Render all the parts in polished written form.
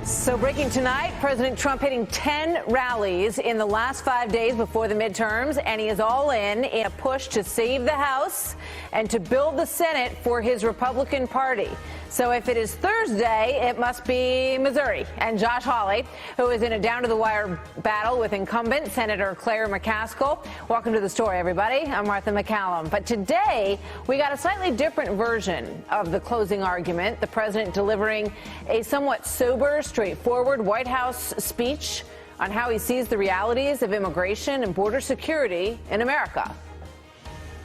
So breaking tonight, President Trump hitting 10 rallies in the last 5 days before the midterms, and he is all in a push to save the House and to build the Senate for his Republican Party. So if it is Thursday, it must be Missouri. And Josh Hawley, who is in a down-to-the-wire battle with incumbent Senator Claire McCaskill. Welcome to the story, everybody. I'm MarthaMacCallum. But today, we got a slightly different version of the closing argument. The president delivering a somewhat sober, straightforward White House speech on how he sees the realities of immigration and border security in America.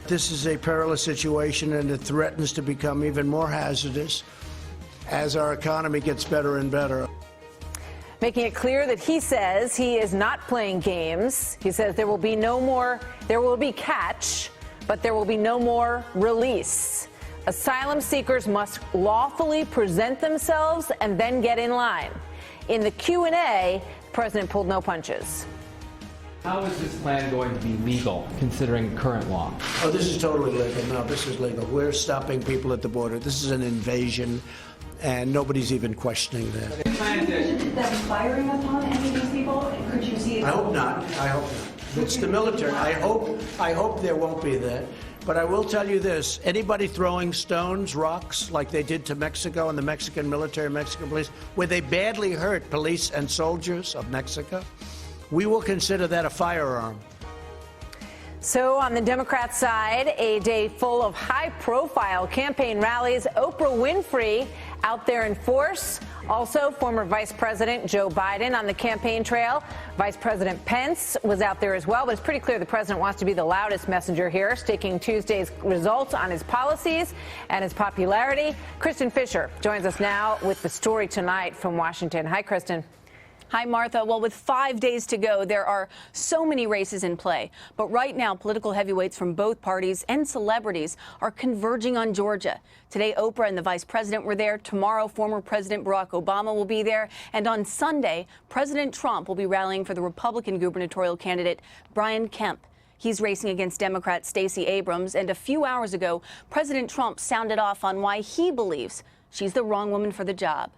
This is a perilous situation, and it threatens to become even more hazardous as our economy gets better and better. Making it clear that he says he is not playing games. He says there will be catch, but there will be no more release. Asylum seekers must lawfully present themselves and then get in line. In the Q&A, the president pulled no punches. How is this plan going to be legal, considering current law? Oh, this is totally legal. No, this is legal. We're stopping people at the border. This is an invasion, and nobody's even questioning that. Is that firing upon any of these people? Could you see it? I hope not. I hope not. It's the military. I hope there won't be that. But I will tell you this. Anybody throwing stones, rocks, like they did to Mexico and the Mexican military, Mexican police, where they badly hurt police and soldiers of Mexico, we will consider that a firearm. So on the Democrat side, a day full of high-profile campaign rallies. Oprah Winfrey out there in force. Also, former Vice President Joe Biden on the campaign trail. Vice President Pence was out there as well, but it's pretty clear the president wants to be the loudest messenger here, staking Tuesday's results on his policies and his popularity. Kristen Fisher joins us now with the story tonight from Washington. Hi, Kristen. Hi, Martha. Well, with 5 days to go, there are so many races in play. But right now, political heavyweights from both parties and celebrities are converging on Georgia. Today, Oprah and the vice president were there. Tomorrow, former President Barack Obama will be there. And on Sunday, President Trump will be rallying for the Republican gubernatorial candidate, Brian Kemp. He's racing against Democrat Stacey Abrams. And a few hours ago, President Trump sounded off on why he believes she's the wrong woman for the job.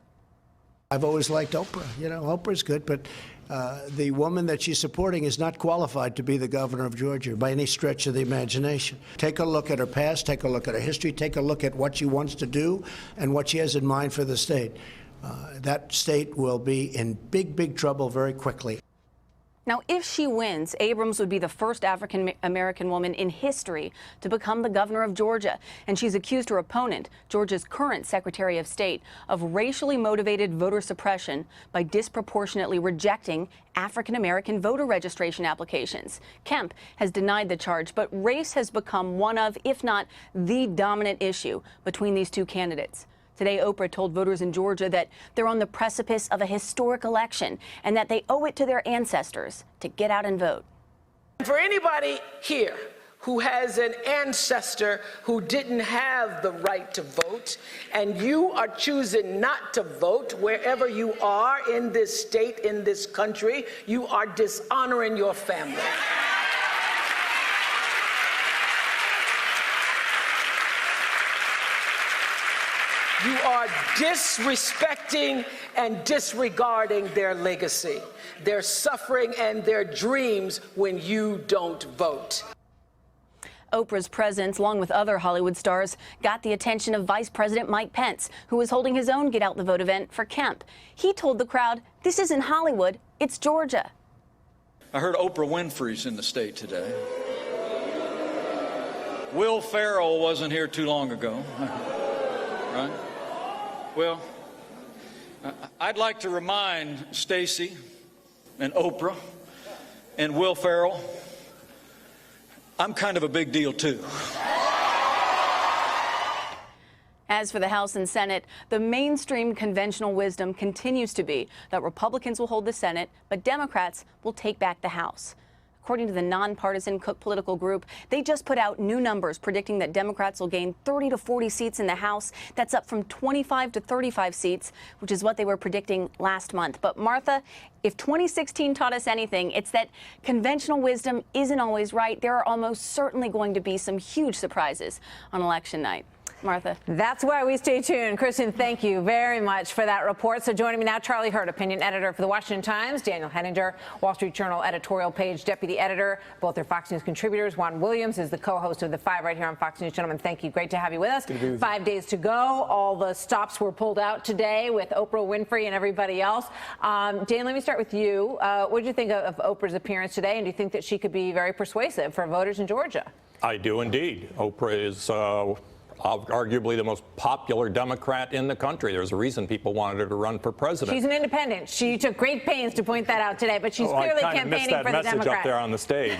I've always liked Oprah. You know, Oprah's good, but the woman that she's supporting is not qualified to be the governor of Georgia by any stretch of the imagination. Take a look at her past, take a look at her history, take a look at what she wants to do and what she has in mind for the state. That state will be in big, big trouble very quickly. Now, if she wins, Abrams would be the first African-American woman in history to become the governor of Georgia. And she's accused her opponent, Georgia's current Secretary of State, of racially motivated voter suppression by disproportionately rejecting African-American voter registration applications. Kemp has denied the charge, but race has become one of, if not the dominant issue between these two candidates. Today, Oprah told voters in Georgia that they're on the precipice of a historic election and that they owe it to their ancestors to get out and vote. For anybody here who has an ancestor who didn't have the right to vote, and you are choosing not to vote wherever you are in this state, in this country, you are dishonoring your family. You are disrespecting and disregarding their legacy, their suffering and their dreams when you don't vote. Oprah's presence, along with other Hollywood stars, got the attention of Vice President Mike Pence, who was holding his own Get Out the Vote event for Kemp. He told the crowd, "This isn't Hollywood, it's Georgia." I heard Oprah Winfrey's in the state today. Will Ferrell wasn't here too long ago, right? Well, I'd like to remind Stacey and Oprah and Will Ferrell, I'm kind of a big deal, too. As for the House and Senate, the mainstream conventional wisdom continues to be that Republicans will hold the Senate, but Democrats will take back the House. According to the nonpartisan Cook Political Group, they just put out new numbers predicting that Democrats will gain 30 to 40 seats in the House. That's up from 25 to 35 seats, which is what they were predicting last month. But Martha, if 2016 taught us anything, it's that conventional wisdom isn't always right. There are almost certainly going to be some huge surprises on election night. Martha. That's why we stay tuned. Kristen, thank you very much for that report. So joining me now, Charlie Hurd, opinion editor for the Washington Times, Daniel Henninger, Wall Street Journal editorial page deputy editor, both are Fox News contributors. Juan Williams is the co-host of The Five right here on Fox News. Gentlemen, thank you. Great to have you with us. 5 days to go. All the stops were pulled out today with Oprah Winfrey and everybody else. Dan, let me start with you. What did you think of Oprah's appearance today, and do you think that she could be very persuasive for voters in Georgia? I do indeed. Oprah is arguably the most popular Democrat in the country. There's a reason people wanted her to run for president. She's an independent. She took great pains to point that out today, but she's clearly campaigning for the Democrats. I missed that message up there on the stage.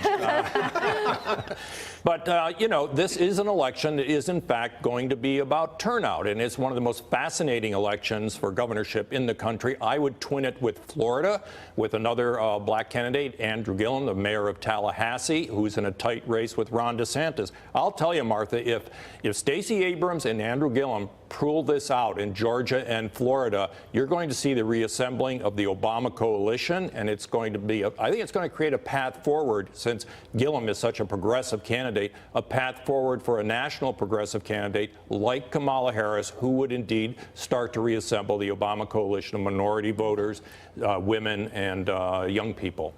But, you know, this is an election that is, in fact, going to be about turnout, and it's one of the most fascinating elections for governorship in the country. I would twin it with Florida, with another black candidate, Andrew Gillum, the mayor of Tallahassee, who's in a tight race with Ron DeSantis. I'll tell you, Martha, if Stacey Abrams and Andrew Gillum pull this out in Georgia and Florida, you're going to see the reassembling of the Obama coalition, and it's going to be, I think it's going to create a path forward, since Gillum is such a progressive candidate, a path forward for a national progressive candidate like Kamala Harris, who would indeed start to reassemble the Obama coalition of minority voters, women, and young people.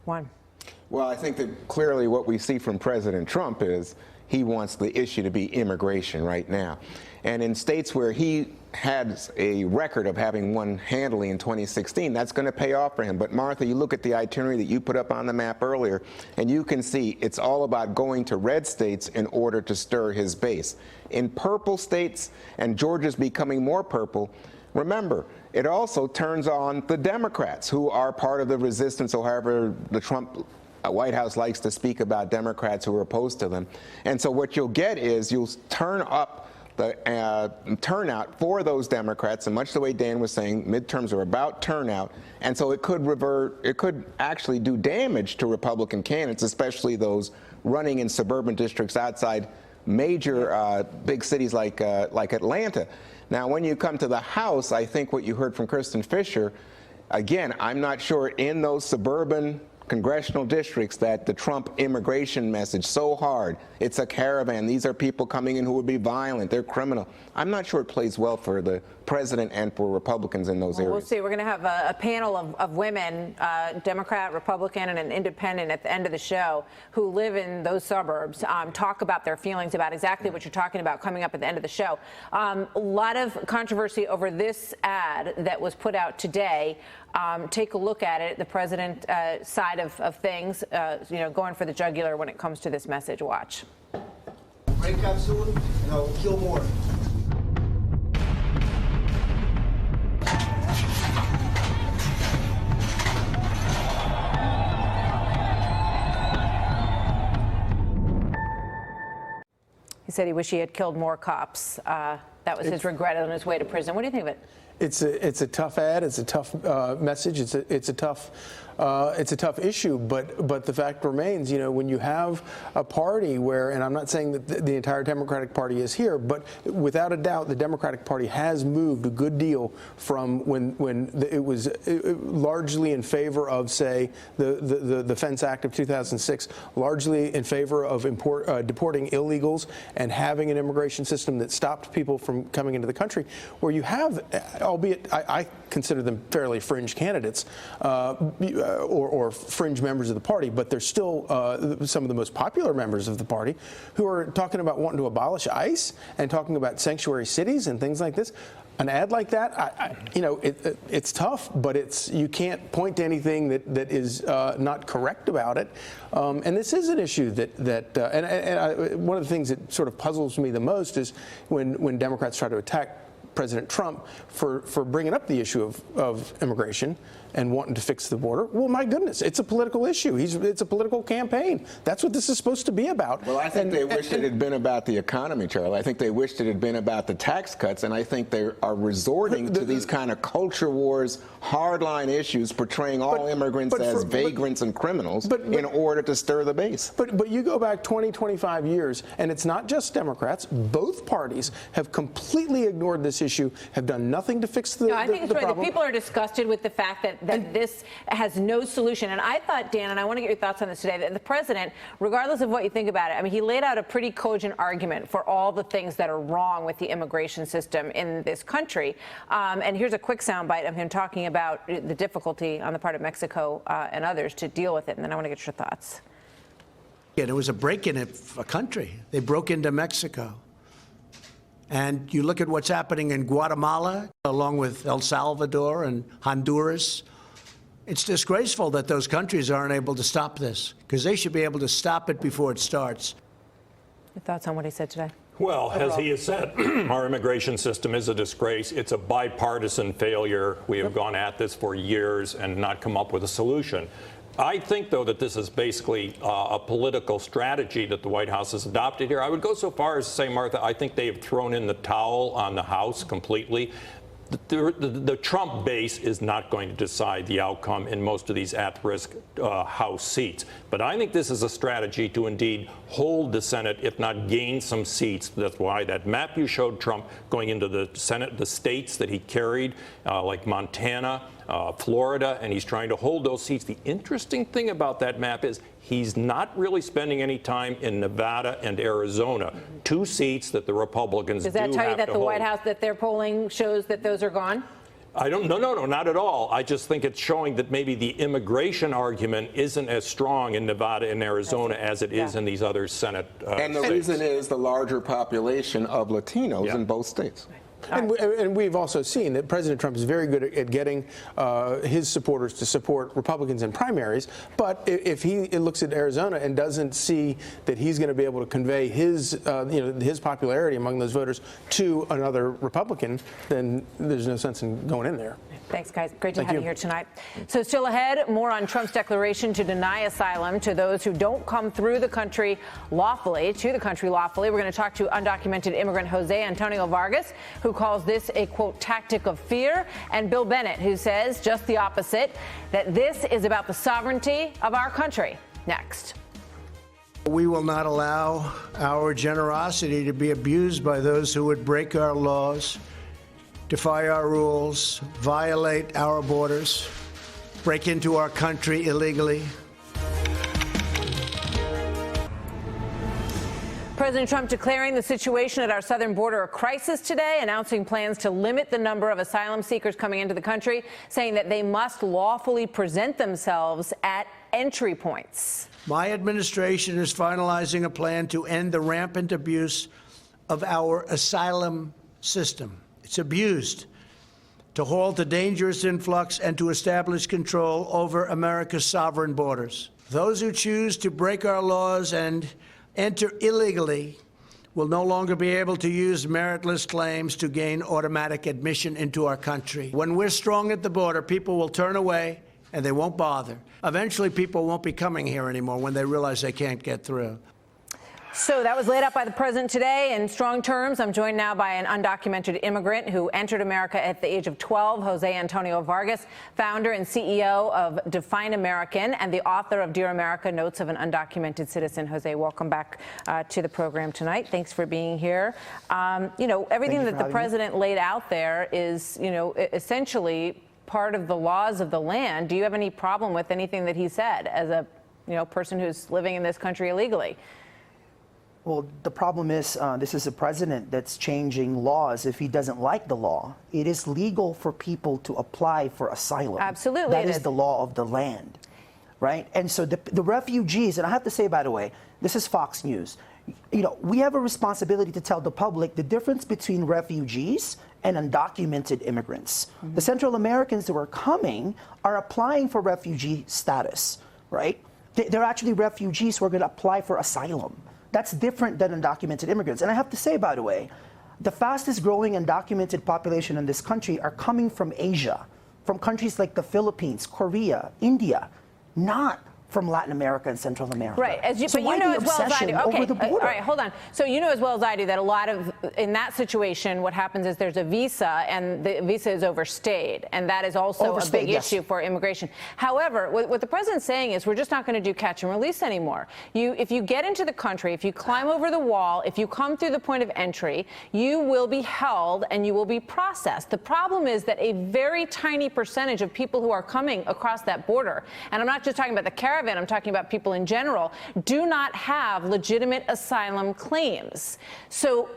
Juan. Well, I think that clearly what we see from President Trump is he wants the issue to be immigration right now. And in states where he had a record of having won handily in 2016, that's going to pay off for him. But Martha, you look at the itinerary that you put up on the map earlier, and you can see it's all about going to red states in order to stir his base. In purple states, and Georgia's becoming more purple, remember, it also turns on the Democrats, who are part of the resistance, or however the Trump White House likes to speak about Democrats who are opposed to them. And so what you'll get is you'll turn up the turnout for those Democrats, and much the way Dan was saying, midterms are about turnout, and so it could actually do damage to Republican candidates, especially those running in suburban districts outside major big cities like Atlanta. Now, when you come to the House, I think what you heard from Kristen Fisher, again, I'm not sure in those suburban congressional districts that the Trump immigration message so hard, it's a caravan, these are people coming in who would be violent, they're criminal. I'm not sure it plays well for the president and for Republicans in those areas. We'll see. We're going to have a panel of women, Democrat, Republican, and an independent at the end of the show, who live in those suburbs, talk about their feelings about exactly what you're talking about coming up at the end of the show. A lot of controversy over this ad that was put out today. Take a look at it, the president side of things, you know, going for the jugular when it comes to this message. Watch. Break out soon, and I will kill more. He said he wished he had killed more cops. That was his regret on his way to prison. What do you think of it? It's a tough ad. It's a tough message. It's a tough issue. But the fact remains, you know, when you have a party where, and I'm not saying that the entire Democratic Party is here, but without a doubt, the Democratic Party has moved a good deal from when it was largely in favor of, say, the Fence Act of 2006, largely in favor of deporting illegals and having an immigration system that stopped people from coming into the country, where you have, albeit I consider them fairly fringe candidates or fringe members of the party, but they're still some of the most popular members of the party who are talking about wanting to abolish ICE and talking about sanctuary cities and things like this. An ad like that, you know, it's tough, but you can't point to anything that is not correct about it. And this is an issue one of the things that sort of puzzles me the most is when Democrats try to attack President Trump for bringing up the issue of immigration and wanting to fix the border. Well, my goodness, it's a political issue. It's a political campaign. That's what this is supposed to be about. Well, I think they wished it had been about the economy, Charlie. I think they wished it had been about the tax cuts, and I think they are resorting to these kind of culture wars, hardline issues, portraying all immigrants as vagrants and criminals in order to stir the base. But you go back 20, 25 years, and it's not just Democrats. Both parties have completely ignored this this issue have done nothing to fix the, I think it's the right. problem. The people are disgusted with the fact that this has no solution. And I thought, Dan, and I want to get your thoughts on this today, that the president, regardless of what you think about it, I mean, he laid out a pretty cogent argument for all the things that are wrong with the immigration system in this country. And here's a quick soundbite of him talking about the difficulty on the part of Mexico and others to deal with it. And then I want to get your thoughts. Yeah, there was a break-in of a country. They broke into Mexico. And you look at what's happening in Guatemala, along with El Salvador and Honduras. It's disgraceful that those countries aren't able to stop this, because they should be able to stop it before it starts. Your thoughts on what he said today? Well, as he has said, our immigration system is a disgrace. It's a bipartisan failure. We have gone at this for years and not come up with a solution. I think, though, that this is basically a political strategy that the White House has adopted here. I would go so far as to say, Martha, I think they have thrown in the towel on the House completely. The Trump base is not going to decide the outcome in most of these at-risk House seats. But I think this is a strategy to indeed hold the Senate, if not gain some seats. That's why that map you showed Trump going into the Senate, the states that he carried, like Montana, Florida, and he's trying to hold those seats. The interesting thing about that map is he's not really spending any time in Nevada and Arizona, two seats that the Republicans do have to hold. Does that tell you that the White House, that their polling shows that those are gone? I don't, no, not at all. I just think it's showing that maybe the immigration argument isn't as strong in Nevada and Arizona as it is in these other Senate and the states. reason is the larger population of Latinos in both states. And we've also seen that President Trump is very good at getting his supporters to support Republicans in primaries. But if he looks at Arizona and doesn't see that he's going to be able to convey his, his popularity among those voters to another Republican, then there's no sense in going in there. Thanks, guys. Great to have you here tonight. So still ahead, more on Trump's declaration to deny asylum to those who don't come through the country lawfully, We're going to talk to undocumented immigrant Jose Antonio Vargas, who calls this a, quote, tactic of fear, and Bill Bennett, who says just the opposite, that this is about the sovereignty of our country. Next. We will not allow our generosity to be abused by those who would break our laws, defy our rules, violate our borders, break into our country illegally. President Trump declaring the situation at our southern border a crisis today, announcing plans to limit the number of asylum seekers coming into the country, saying that they must lawfully present themselves at entry points. My administration is finalizing a plan to end the rampant abuse of our asylum system. It's abused, to halt the dangerous influx and to establish control over America's sovereign borders. Those who choose to break our laws and enter illegally will no longer be able to use meritless claims to gain automatic admission into our country. When we're strong at the border, people will turn away and they won't bother. Eventually, people won't be coming here anymore when they realize they can't get through. So that was laid out by the president today in strong terms. I'm joined now by an undocumented immigrant who entered America at the age of 12, Jose Antonio Vargas, founder and CEO of Define American and the author of Dear America, Notes of an Undocumented Citizen. Jose, welcome back to the program tonight. Thanks for being here. Everything that the president laid out there is, essentially part of the laws of the land. Do you have any problem with anything that he said as a, person who's living in this country illegally? Well, the problem is this is a president that's changing laws if he doesn't like the law. It is legal for people to apply for asylum. Absolutely. That is the law of the land, right? And so the refugees, and I have to say, by the way, this is Fox News. We have a responsibility to tell the public the difference between refugees and undocumented immigrants. Mm-hmm. The Central Americans that are coming are applying for refugee status, right? They're actually refugees who are going to apply for asylum. That's different than undocumented immigrants. And I have to say, by the way, the fastest growing undocumented population in this country are coming from Asia, from countries like the Philippines, Korea, India, not from Latin America and Central America. Right, so but you know as well as I do. Okay, over the border? All right, hold on. So you know as well as I do that a lot of, in that situation, what happens is there's a visa and the visa is overstayed, and that is also a big issue for immigration. However, what the president's saying is we're just not going to do catch and release anymore. If you get into the country, if you climb over the wall, if you come through the point of entry, you will be held and you will be processed. The problem is that a very tiny percentage of people who are coming across that border, and I'm not just talking about the caravan, I'm talking about people in general, do not have legitimate asylum claims. So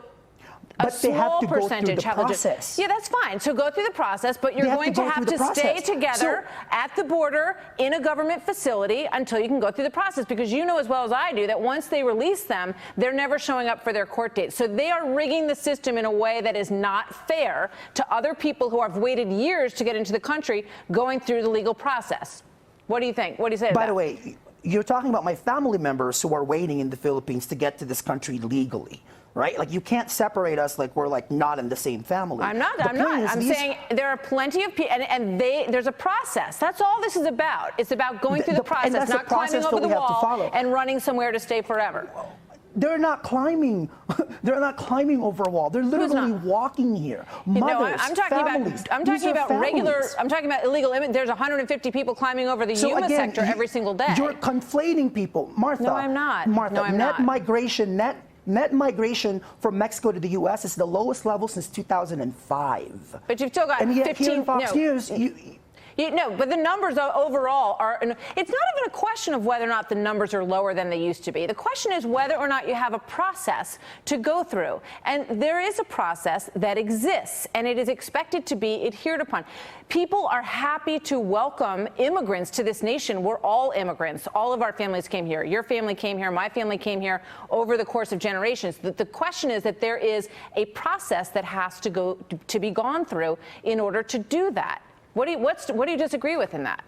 a small percentage have process. Yeah, that's fine. So go through the process, but you're going to have to stay together at the border in a government facility until you can go through the process, because you know as well as I do that once they release them, they're never showing up for their court date. So they are rigging the system in a way that is not fair to other people who have waited years to get into the country going through the legal process. What do you think? What do you say to that? By the way, you're talking about my family members who are waiting in the Philippines to get to this country legally, right? Like, you can't separate us like we're like not in the same family. I'm not. I'm saying there are plenty of people, and there's a process. That's all this is about. It's about going through the process, not climbing over the wall and running somewhere to stay forever. They're not climbing. They're not climbing over a wall. They're literally walking here. Mothers, I'm talking families. I'm talking about regular. I'm talking about illegal immigrants. There's 150 people climbing over the Yuma sector every single day. You're conflating people, Martha. No, I'm not. Martha, no, I'm net not. migration, net migration from Mexico to the U.S. is the lowest level since 2005. But you've still got and yet 15. Here in Fox News, no, but the numbers overall are, it's not even a question of whether or not the numbers are lower than they used to be. The question is whether or not you have a process to go through. And there is a process that exists, and it is expected to be adhered upon. People are happy to welcome immigrants to this nation. We're all immigrants. All of our families came here. Your family came here. My family came here over the course of generations. The question is that there is a process that has to be gone through in order to do that. What do you disagree with in that?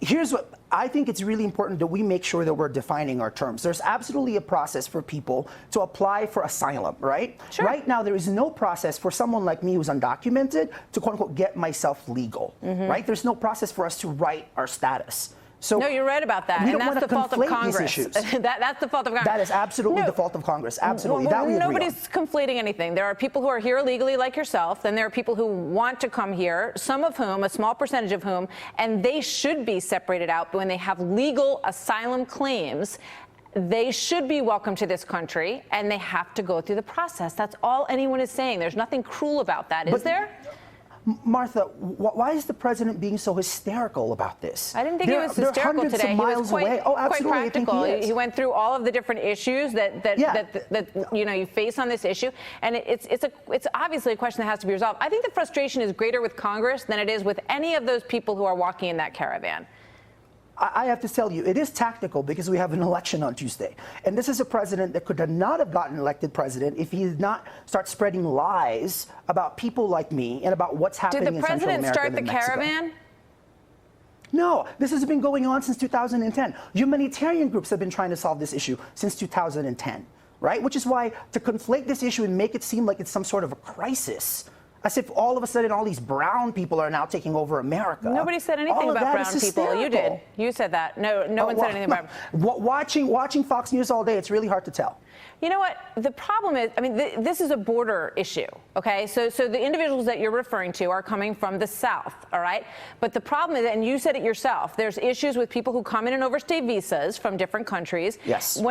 Here's what I think. It's really important that we make sure that we're defining our terms. There's absolutely a process for people to apply for asylum, right? Sure. Right now, there is no process for someone like me who's undocumented to, quote unquote, get myself legal, right? There's no process for us to write our status. So no, you're right about that, and that's the fault of Congress. That's the fault of Congress. That is absolutely the fault of Congress. Absolutely, that we agree on. Nobody's conflating anything. There are people who are here illegally, like yourself, and there are people who want to come here. Some of whom, a small percentage of whom, and they should be separated out when they have legal asylum claims. They should be welcome to this country, and they have to go through the process. That's all anyone is saying. There's nothing cruel about that, is there? Martha, why is the president being so hysterical about this? I didn't think he was hysterical today. He was quite practical. He went through all of the different issues that you face on this issue, and it's obviously a question that has to be resolved. I think the frustration is greater with Congress than it is with any of those people who are walking in that caravan. I have to tell you, it is tactical because we have an election on Tuesday. And this is a president that could not have gotten elected president if he did not start spreading lies about people like me and about what's happening in Central America and Mexico. Did the president start the caravan? No, this has been going on since 2010. Humanitarian groups have been trying to solve this issue since 2010, right? Which is why to conflate this issue and make it seem like it's some sort of a crisis, as if all of a sudden all these brown people are now taking over America. Nobody said anything about brown people. You did. You said that. No one said anything about Watching Fox News all day, it's really hard to tell. You know what? The problem is, I mean, this is a border issue, okay? So the individuals that you're referring to are coming from the South, all right? But the problem is, and you said it yourself, there's issues with people who come in and overstay visas from different countries. Yes.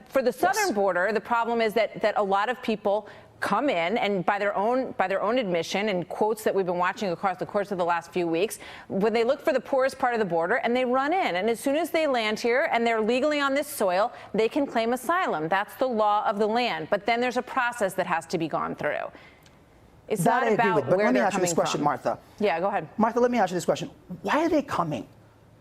For the southern border, the problem is that a lot of people come in and by their own admission and quotes that we've been watching across the course of the last few weeks, when they look for the poorest part of the border and they run in, and as soon as they land here and they're legally on this soil, they can claim asylum. That's the law of the land. But then there's a process that has to be gone through. It's not about where they're coming from. Let me ask you this question, Martha. Yeah, go ahead. Martha, let me ask you this question. Why are they coming?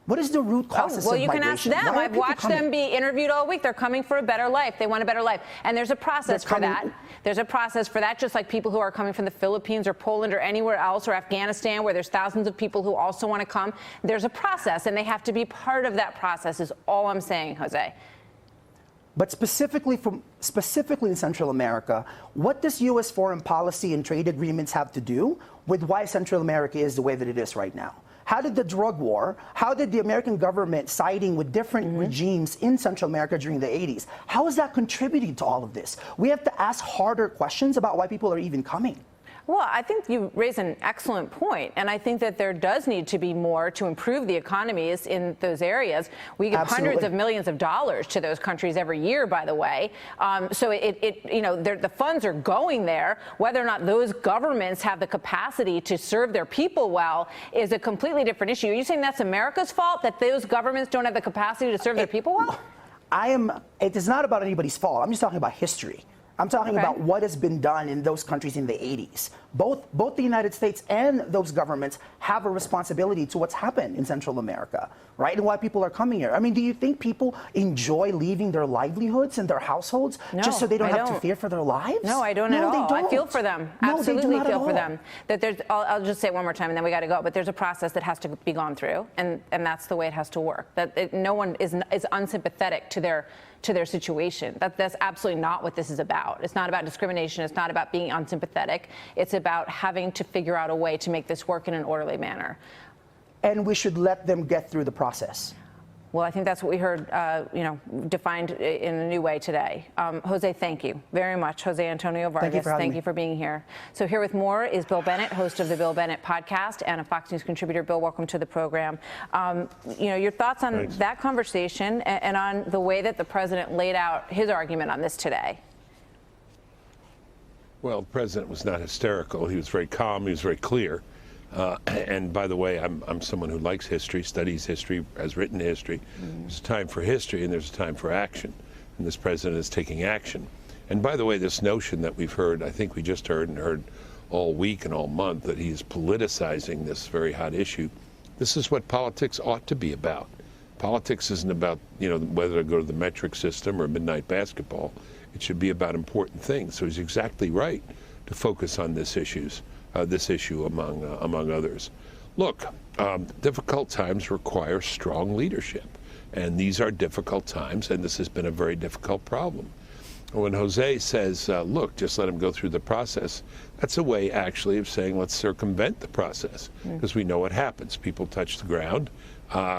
What is the root causes of migration? Well, you can ask them. I've watched them be interviewed all week. They're coming for a better life. They want a better life. And there's a process for that. There's a process for that, just like people who are coming from the Philippines or Poland or anywhere else or Afghanistan, where there's thousands of people who also want to come. There's a process, and they have to be part of that process is all I'm saying, Jose. But specifically in Central America, what does U.S. foreign policy and trade agreements have to do with why Central America is the way that it is right now? How did the drug war, how did the American government siding with different regimes in Central America during the 80s, how is that contributing to all of this? We have to ask harder questions about why people are even coming. Well, I think you raise an excellent point, and I think that there does need to be more to improve the economies in those areas. We give hundreds of millions of dollars to those countries every year, by the way. So the funds are going there. Whether or not those governments have the capacity to serve their people well is a completely different issue. Are you saying that's America's fault, that those governments don't have the capacity to serve their people well? It is not about anybody's fault. I'm just talking about history. I'm talking about what has been done in those countries in the 80s. Both the United States and those governments have a responsibility to what's happened in Central America, right? And why people are coming here. I mean, do you think people enjoy leaving their livelihoods and their households just so they don't have to fear for their lives? No, I don't at all. They don't. I feel for them. No, Absolutely they do not feel at for all. them. That there's, I'll just say it one more time and then we got to go. But there's a process that has to be gone through, and that's the way it has to work. No one is unsympathetic to their situation. That's absolutely not what this is about. It's not about discrimination. It's not about being unsympathetic. It's about having to figure out a way to make this work in an orderly manner. And we should let them get through the process. Well, I think that's what we heard, defined in a new way today. Jose, thank you very much. Jose Antonio Vargas, thank you for being here. So here with more is Bill Bennett, host of the Bill Bennett podcast and a Fox News contributor. Bill, welcome to the program. Your thoughts on that conversation and on the way that the president laid out his argument on this today. Well, the president was not hysterical. He was very calm. He was very clear. And by the way, I'm someone who likes history, studies history, has written history. There's a time for history and there's a time for action. And this president is taking action. And by the way, this notion that we've heard, I think we just heard and heard all week and all month, that he's politicizing this very hot issue. This is what politics ought to be about. Politics isn't about, whether to go to the metric system or midnight basketball. It should be about important things. So he's exactly right to focus on this issue among others. Look, difficult times require strong leadership, and these are difficult times, and this has been a very difficult problem. When Jose says, look, just let him go through the process, that's a way actually of saying let's circumvent the process, because we know what happens. People touch the ground,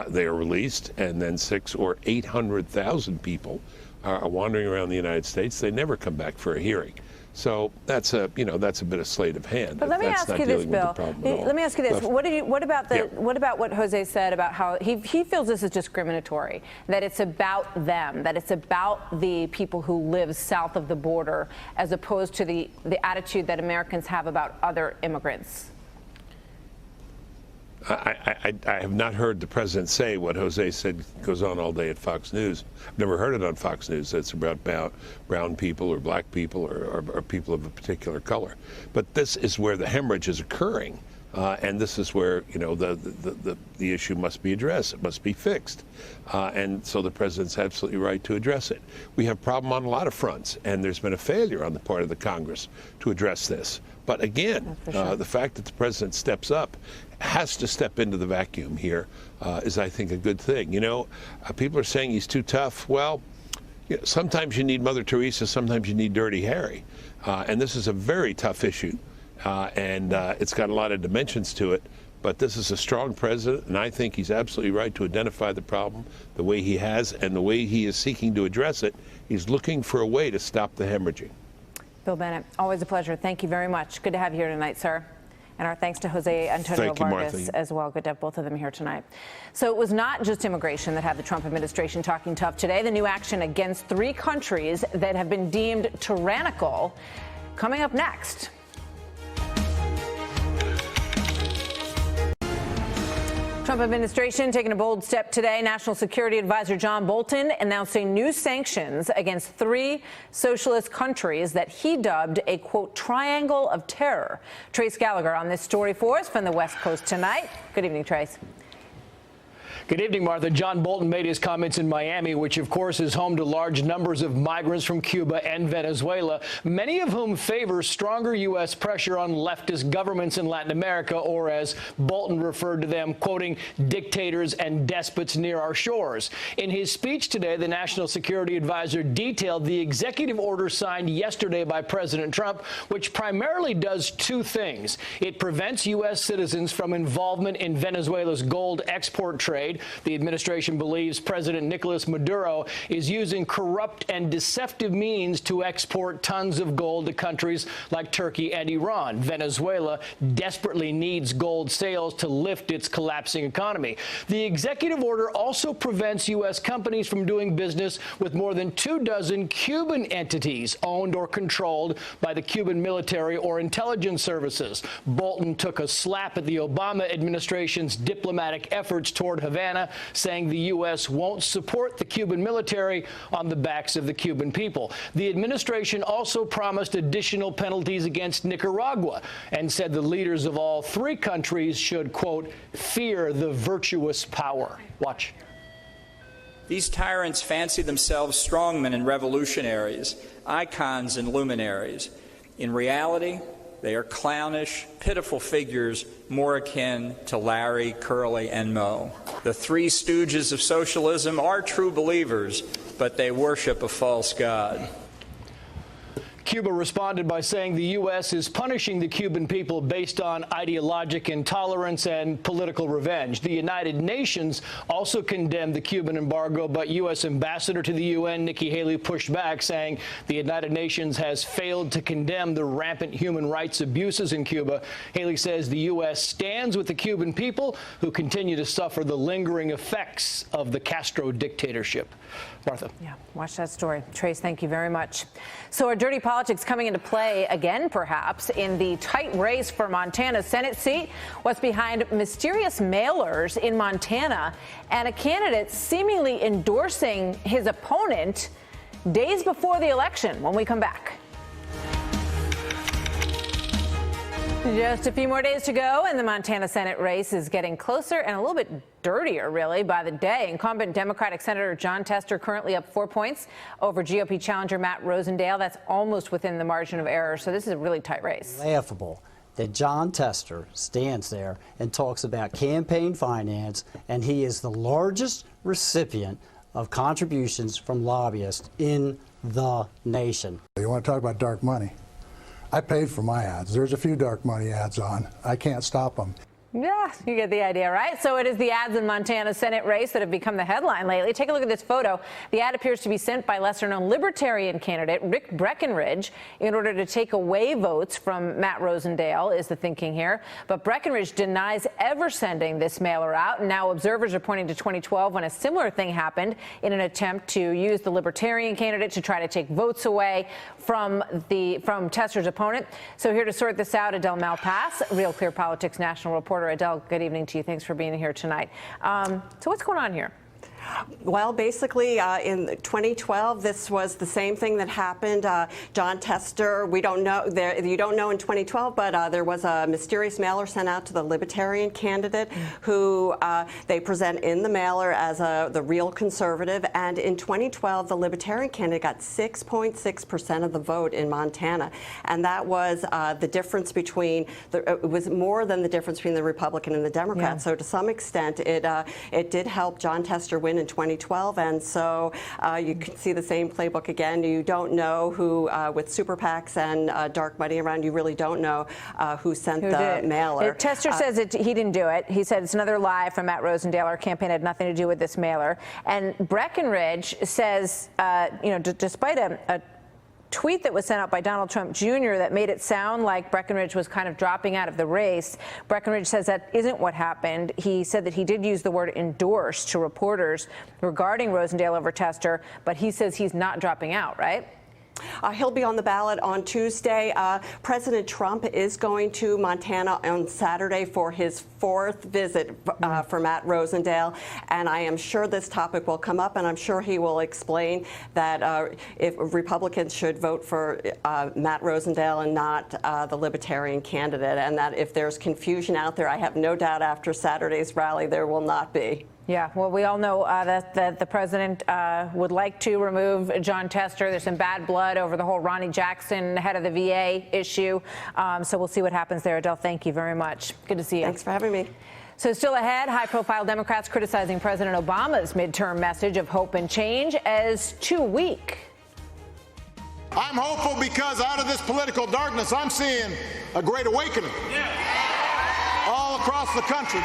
they are released, and then 600,000 or 800,000 people are wandering around the United States. They never come back for a hearing. So that's a bit of sleight of hand. But let me ask you this, Bill. Let me ask you this. What about what Jose said about how he feels this is discriminatory, that it's about them, that it's about the people who live south of the border, as opposed to the attitude that Americans have about other immigrants? I have not heard the president say what Jose said goes on all day at Fox News. I've never heard it on Fox News. It's about brown people or black people or people of a particular color. But this is where the hemorrhage is occurring, and this is where the issue must be addressed. It must be fixed, and so the president's absolutely right to address it. We have a problem on a lot of fronts, and there's been a failure on the part of the Congress to address this. But again, the fact that the president steps up, has to step into the vacuum here, is, I think, a good thing. People are saying he's too tough. Well, sometimes you need Mother Teresa, sometimes you need Dirty Harry. And this is a very tough issue, and it's got a lot of dimensions to it. But this is a strong president, and I think he's absolutely right to identify the problem the way he has and the way he is seeking to address it. He's looking for a way to stop the hemorrhaging. Bill Bennett, always a pleasure. Thank you very much. Good to have you here tonight, sir. And our thanks to Jose Antonio Vargas as well. Good to have both of them here tonight. So it was not just immigration that had the Trump administration talking tough today. The new action against 3 countries that have been deemed tyrannical coming up next. Trump administration taking a bold step today. National Security Advisor John Bolton announcing new sanctions against 3 socialist countries that he dubbed a, quote, triangle of terror. Trace Gallagher on this story for us from the West Coast tonight. Good evening, Trace. Good evening, Martha. John Bolton made his comments in Miami, which, of course, is home to large numbers of migrants from Cuba and Venezuela, many of whom favor stronger U.S. pressure on leftist governments in Latin America, or as Bolton referred to them, quoting, dictators and despots near our shores. In his speech today, the National Security Advisor detailed the executive order signed yesterday by President Trump, which primarily does two things. It prevents U.S. citizens from involvement in Venezuela's gold export trade. The administration believes President Nicolas Maduro is using corrupt and deceptive means to export tons of gold to countries like Turkey and Iran. Venezuela desperately needs gold sales to lift its collapsing economy. The executive order also prevents U.S. companies from doing business with more than 24 Cuban entities owned or controlled by the Cuban military or intelligence services. Bolton took a slap at the Obama administration's diplomatic efforts toward Havana, saying the U.S. won't support the Cuban military on the backs of the Cuban people. The administration also promised additional penalties against Nicaragua and said the leaders of all three countries should, quote, fear the virtuous power. Watch. These tyrants fancy themselves strongmen and revolutionaries, icons and luminaries. In reality, they are clownish, pitiful figures more akin to Larry, Curly, and Moe. The three stooges of socialism are true believers, but they worship a false god. Cuba responded by saying the U.S. is punishing the Cuban people based on ideologic intolerance and political revenge. The United Nations also condemned the Cuban embargo, but U.S. Ambassador to the UN, Nikki Haley, pushed back, saying the United Nations has failed to condemn the rampant human rights abuses in Cuba. Haley says the U.S. stands with the Cuban people who continue to suffer the lingering effects of the Castro dictatorship. Martha. Yeah, watch that story. Trace, thank you very much. So are dirty politics coming into play again, perhaps, in the tight race for Montana's Senate seat? What's behind mysterious mailers in Montana and a candidate seemingly endorsing his opponent days before the election? When we come back. Just a few more days to go, and the Montana Senate race is getting closer and a little bit dirtier, really, by the day. Incumbent Democratic Senator Jon Tester currently up 4 points over GOP challenger Matt Rosendale. That's almost within the margin of error, so this is a really tight race. Laughable that Jon Tester stands there and talks about campaign finance, and he is the largest recipient of contributions from lobbyists in the nation. You want to talk about dark money? I paid for my ads. There's a few dark money ads on. I can't stop them. Yeah, you get the idea, right? So it is the ads in Montana Senate race that have become the headline lately. Take a look at this photo. The ad appears to be sent by lesser-known Libertarian candidate Rick Breckenridge in order to take away votes from Matt Rosendale, is the thinking here. But Breckenridge denies ever sending this mailer out. And now observers are pointing to 2012 when a similar thing happened in an attempt to use the Libertarian candidate to try to take votes away from Tester's opponent. So here to sort this out, Adele Malpass, Real Clear Politics national reporter. Adele, good evening to you. Thanks for being here tonight. So what's going on here? Well, basically, in 2012, this was the same thing that happened. Jon Tester, we don't know, you don't know in 2012, but there was a mysterious mailer sent out to the Libertarian candidate who they present in the mailer as the real conservative. And in 2012, the Libertarian candidate got 6.6% of the vote in Montana. And that was the difference between, it was more than the difference between the Republican and the Democrat. Yeah. So to some extent, it did help Jon Tester win in 2012, and so you can see the same playbook again. You don't know who, with super PACs and dark money around, you really don't know who sent the mailer. Tester says he didn't do it. He said it's another lie from Matt Rosendale. Our campaign had nothing to do with this mailer. And Breckenridge says, despite a tweet that was sent out by Donald Trump Jr. that made it sound like Breckenridge was kind of dropping out of the race, Breckenridge says that isn't what happened. He said that he did use the word endorse to reporters regarding Rosendale over Tester, but he says he's not dropping out, right? He'll be on the ballot on Tuesday. President Trump is going to Montana on Saturday for his 4th visit for Matt Rosendale, and I am sure this topic will come up, and I'm sure he will explain that if Republicans should vote for Matt Rosendale and not the Libertarian candidate, and that if there's confusion out there, I have no doubt after Saturday's rally there will not be. Yeah, well, we all know that the president would like to remove John Tester. There's some bad blood over the whole Ronnie Jackson, head of the VA issue. So we'll see what happens there. Adele, thank you very much. Good to see you. Thanks for having me. So still ahead, high-profile Democrats criticizing President Obama's midterm message of hope and change as too weak. I'm hopeful because out of this political darkness, I'm seeing a great awakening all across the country.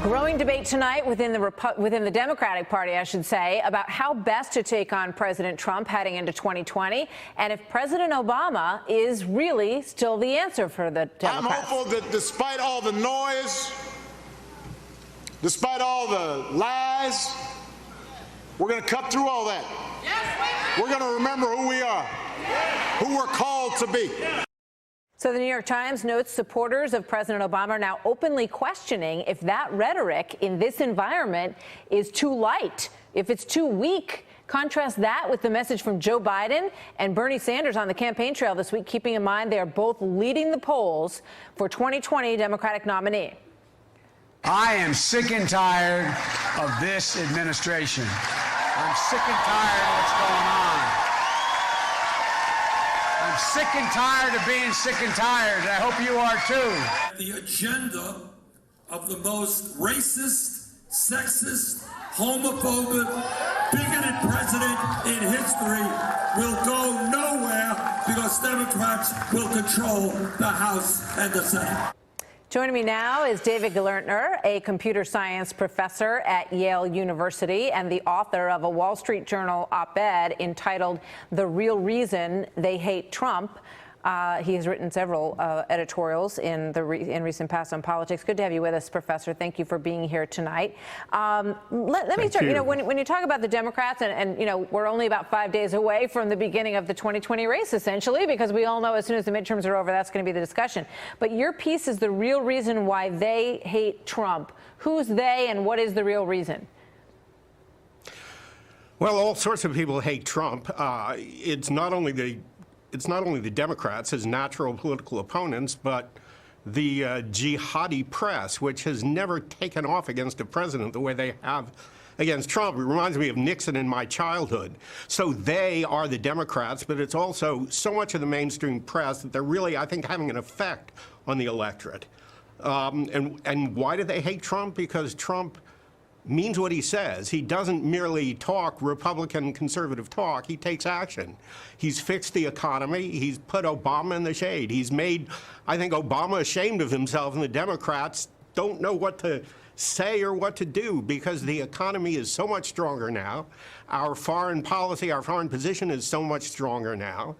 Growing debate tonight within the Democratic Party, I should say, about how best to take on President Trump heading into 2020, and if President Obama is really still the answer for the Democrats. I'm hopeful that despite all the noise, despite all the lies, we're going to cut through all that. We're going to remember who we are, who we're called to be. So the New York Times notes supporters of President Obama are now openly questioning if that rhetoric in this environment is too light, if it's too weak. Contrast that with the message from Joe Biden and Bernie Sanders on the campaign trail this week, keeping in mind they are both leading the polls for 2020 Democratic nominee. I am sick and tired of this administration. I'm sick and tired of what's going on. I'm sick and tired of being sick and tired. I hope you are too. The agenda of the most racist, sexist, homophobic, bigoted president in history will go nowhere because Democrats will control the House and the Senate. Joining me now is David Gelernter, a computer science professor at Yale University and the author of a Wall Street Journal op-ed entitled "The Real Reason They Hate Trump." He has written several editorials in recent past on politics. Good to have you with us, Professor. Thank you for being here tonight. Let me start. You know, when you talk about the Democrats, and you know, we're only about 5 days away from the beginning of the 2020 race, essentially, because we all know as soon as the midterms are over, that's going to be the discussion. But your piece is the real reason why they hate Trump. Who's they, and what is the real reason? Well, all sorts of people hate Trump. It's not only the Democrats as natural political opponents, but the jihadi press, which has never taken off against a president the way they have against Trump. It reminds me of Nixon in my childhood. So they are the Democrats, but it's also so much of the mainstream press that they're really, I think, having an effect on the electorate. And why do they hate Trump? Because Trump means what he says. He doesn't merely talk Republican conservative talk. He takes action. He's fixed the economy. He's put Obama in the shade. He's made, I think, Obama ashamed of himself, and the Democrats don't know what to say or what to do because the economy is so much stronger now. Our foreign policy, our foreign position is so much stronger now.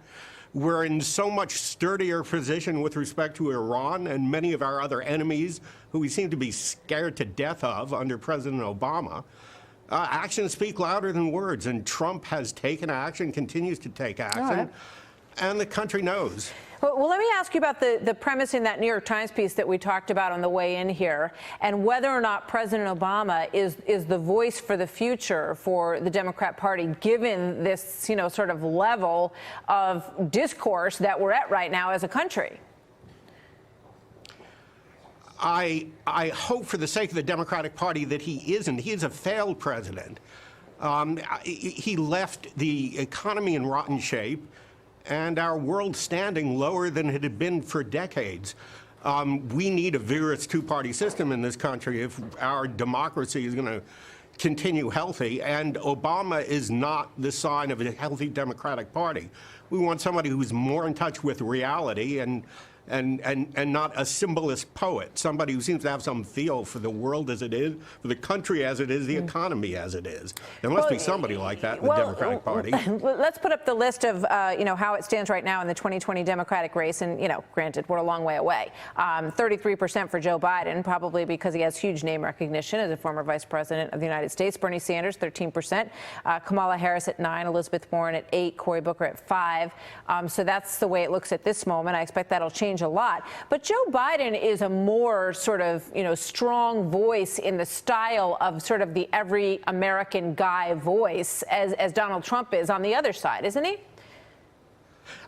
We're in so much sturdier position with respect to Iran and many of our other enemies who we seem to be scared to death of under President Obama. Actions speak louder than words, and Trump has taken action, continues to take action, and the country knows. Well, let me ask you about the premise in that New York Times piece that we talked about on the way in here, and whether or not President Obama is the voice for the future for the Democrat Party, given this, you know, sort of level of discourse that we're at right now as a country. I hope for the sake of the Democratic Party that he isn't. He is a failed president. He left the economy in rotten shape and our world standing lower than it had been for decades. We need a vigorous two-party system in this country if our democracy is going to continue healthy, and Obama is not the sign of a healthy Democratic Party. We want somebody who's more in touch with reality and not a symbolist poet, somebody who seems to have some feel for the world as it is, for the country as it is, the economy as it is. There must be somebody like that in the Democratic Party. Let's put up the list of, you know, how it stands right now in the 2020 Democratic race. And, you know, granted, we're a long way away. 33% for Joe Biden, probably because he has huge name recognition as a former vice president of the United States. Bernie Sanders, 13%. Kamala Harris at 9%, Elizabeth Warren at 8%, Cory Booker at 5%. So that's the way it looks at this moment. I expect that'll change a lot. But Joe Biden is a more sort of, you know, strong voice in the style of sort of the every American guy voice as Donald Trump is on the other side, isn't he?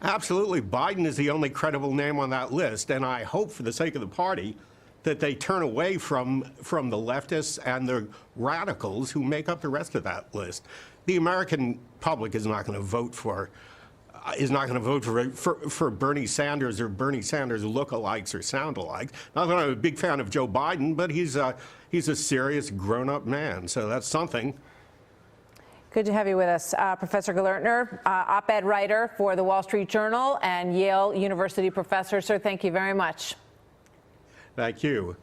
Absolutely. Biden is the only credible name on that list, and I hope for the sake of the party that they turn away from the leftists and the radicals who make up the rest of that list. The American public is not going to vote for Bernie Sanders or Bernie Sanders lookalikes or sound-alikes. Not that I'm a big fan of Joe Biden, but he's a serious, grown-up man, so that's something. Good to have you with us. Professor Gelertner, op-ed writer for the Wall Street Journal and Yale University professor. Sir, thank you very much. Thank you.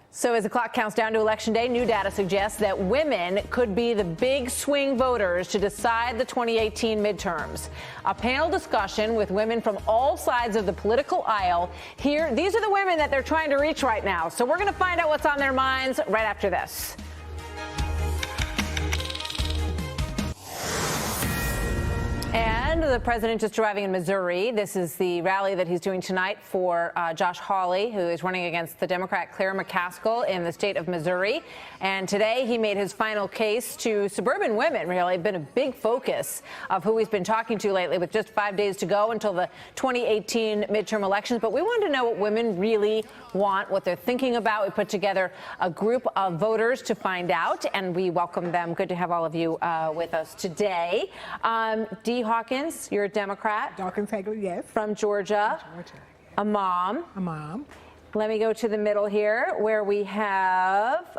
So as the clock counts down to Election Day, new data suggests that women could be the big swing voters to decide the 2018 midterms. A panel discussion with women from all sides of the political aisle. Here, these are the women that they're trying to reach right now. So we're going to find out what's on their minds right after this. And the president just arriving in Missouri. This is the rally that he's doing tonight for Josh Hawley, who is running against the Democrat Claire McCaskill in the state of Missouri. And today he made his final case to suburban women, really been a big focus of who he's been talking to lately, with just 5 days to go until the 2018 midterm elections. But we wanted to know what women really want, what they're thinking about. We put together a group of voters to find out, and we welcome them. Good to have all of you with us today. Dee Hawkins, you're a Democrat. Dawkins Hager, yes. From Georgia. A mom. A mom. Let me go to the middle here, where we have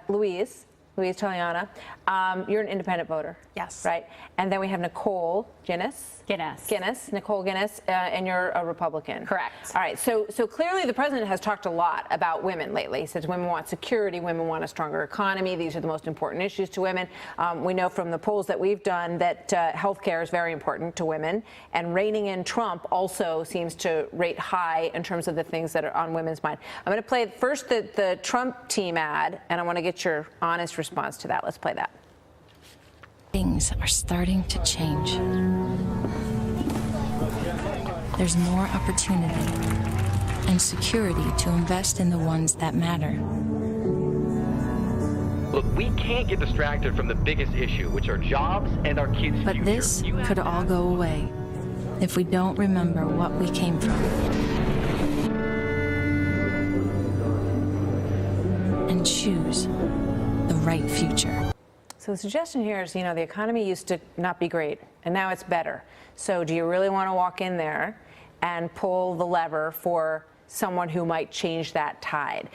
Louise Taliana. You're an independent voter. Yes. Right? And then we have Nicole Guinness, Nicole Guinness, and you're a Republican. Correct. All right. So clearly the president has talked a lot about women lately. He says women want security, women want a stronger economy. These are the most important issues to women. We know from the polls that we've done that health care is very important to women, and reining in Trump also seems to rate high in terms of the things that are on women's mind. I'm going to play first the Trump team ad, and I want to get your honest response to that. Let's play that. Things are starting to change. There's more opportunity and security to invest in the ones that matter. Look, we can't get distracted from the biggest issue, which are jobs and our kids' future. But this could all go away if we don't remember what we came from and choose the right future. So the suggestion here is, the economy used to not be great, and now it's better. So do you really want to walk in there and pull the lever for someone who might change that tide?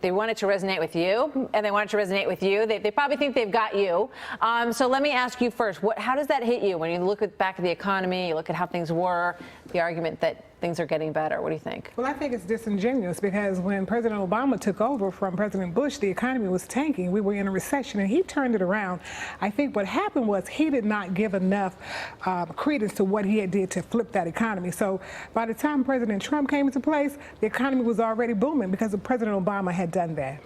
They want it to resonate with you, and they want it to resonate with you. They probably think they've got you. So let me ask you first, how does that hit you when you look back at the economy, you look at how things were, the argument that things are getting better? What do you think? Well, I think it's disingenuous, because when President Obama took over from President Bush, the economy was tanking. We were in a recession, and he turned it around. I think what happened was he did not give enough credence to what he had did to flip that economy. So by the time President Trump came into place, the economy was already booming because President Obama had done that.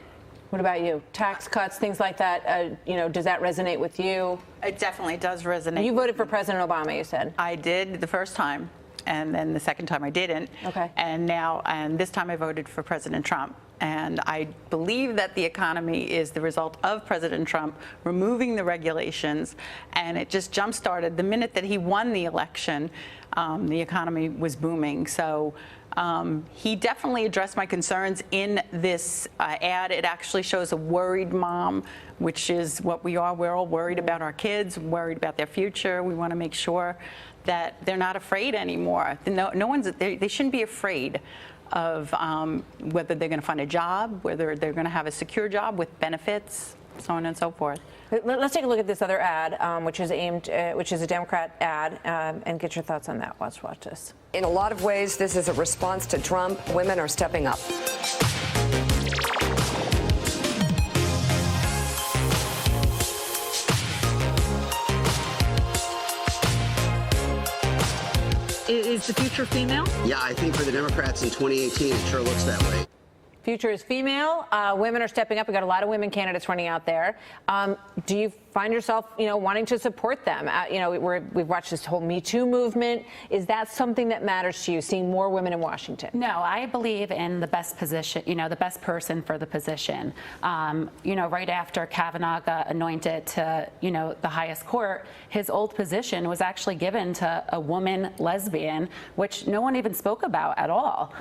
What about you? Tax cuts, things like that, does that resonate with you? It definitely does resonate. You voted for President Obama, you said. I did the first time, and then the second time I didn't. Okay. And this time I voted for President Trump. And I believe that the economy is the result of President Trump removing the regulations, and it just jump-started. The minute that he won the election, the economy was booming. So he definitely addressed my concerns in this ad. It actually shows a worried mom, which is what we are. We're all worried about our kids, worried about their future. We want to make sure that they're not afraid anymore. They shouldn't be afraid of whether they're going to find a job, whether they're going to have a secure job with benefits, so on and so forth. Let's take a look at this other ad, which is a Democrat ad, and get your thoughts on that. Let's watch this. In a lot of ways, this is a response to Trump. Women are stepping up. Is the future female? Yeah, I think for the Democrats in 2018, it sure looks that way. Future is female. Women are stepping up. We've got a lot of women candidates running out there. Do you find yourself, wanting to support them. We've watched this whole Me Too movement. Is that something that matters to you, seeing more women in Washington? No, I believe in the best position, the best person for the position. Right after Kavanaugh got anointed to, the highest court, his old position was actually given to a woman lesbian, which no one even spoke about at all.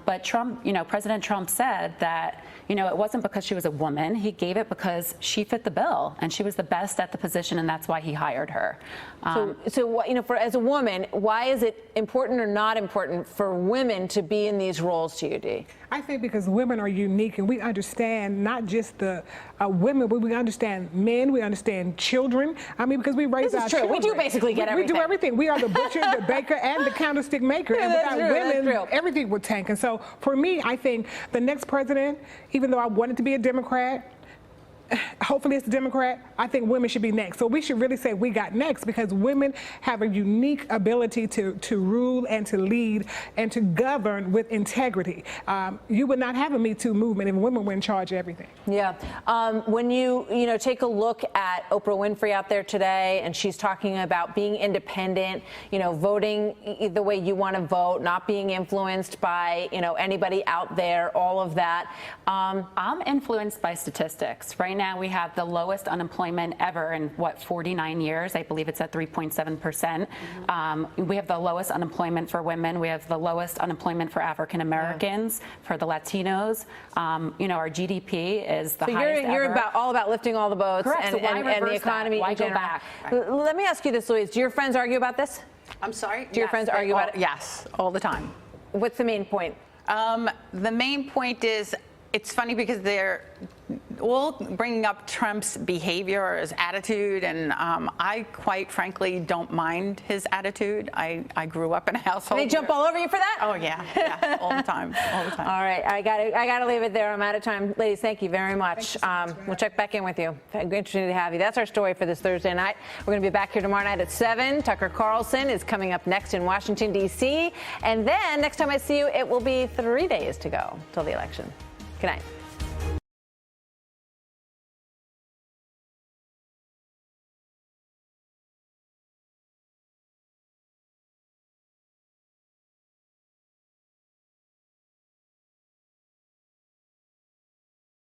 But Trump, President Trump said that, it wasn't because she was a woman. He gave it because she fit the bill and she was the best at the position, and that's why he hired her. As a woman, why is it important or not important for women to be in these roles to you, Dee? I think because women are unique and we understand not just the women, but we understand men, we understand children. Because we raise our children. We do basically get everything. We do everything. We are the butcher, the baker, and the candlestick maker. And without women, everything would tank. And so for me, I think the next president, even though I wanted to be a Democrat, hopefully it's a Democrat, I think women should be next. So we should really say we got next, because women have a unique ability to rule and to lead and to govern with integrity. You would not have a Me Too movement if women were in charge of everything. Yeah. When you take a look at Oprah Winfrey out there today, and she's talking about being independent, voting the way you want to vote, not being influenced by, anybody out there, all of that. I'm influenced by statistics. Right now we have the lowest unemployment ever in 49 years. I believe it's at 3.7%. We have the lowest unemployment for women. We have the lowest unemployment for African Americans, for the Latinos. Our GDP is the highest ever. You're all about lifting all the boats. Correct. and the economy Why in general. go back? Let me ask you this, Louise. Do your friends argue about this? I'm sorry? Do your friends argue about it? Yes, all the time. What's the main point? The main point is, it's funny because they're all bringing up Trump's behavior or his attitude, and I quite frankly don't mind his attitude. I grew up in a household. They jump all over you for that? Oh yeah, all the time, all the time. All right, I got to leave it there. I'm out of time, ladies. Thank you very much. We'll check back in with you. Interesting to have you. That's our story for this Thursday night. We're going to be back here tomorrow night at 7. Tucker Carlson is coming up next in Washington D.C. And then next time I see you, it will be 3 days to go till the election. Good night.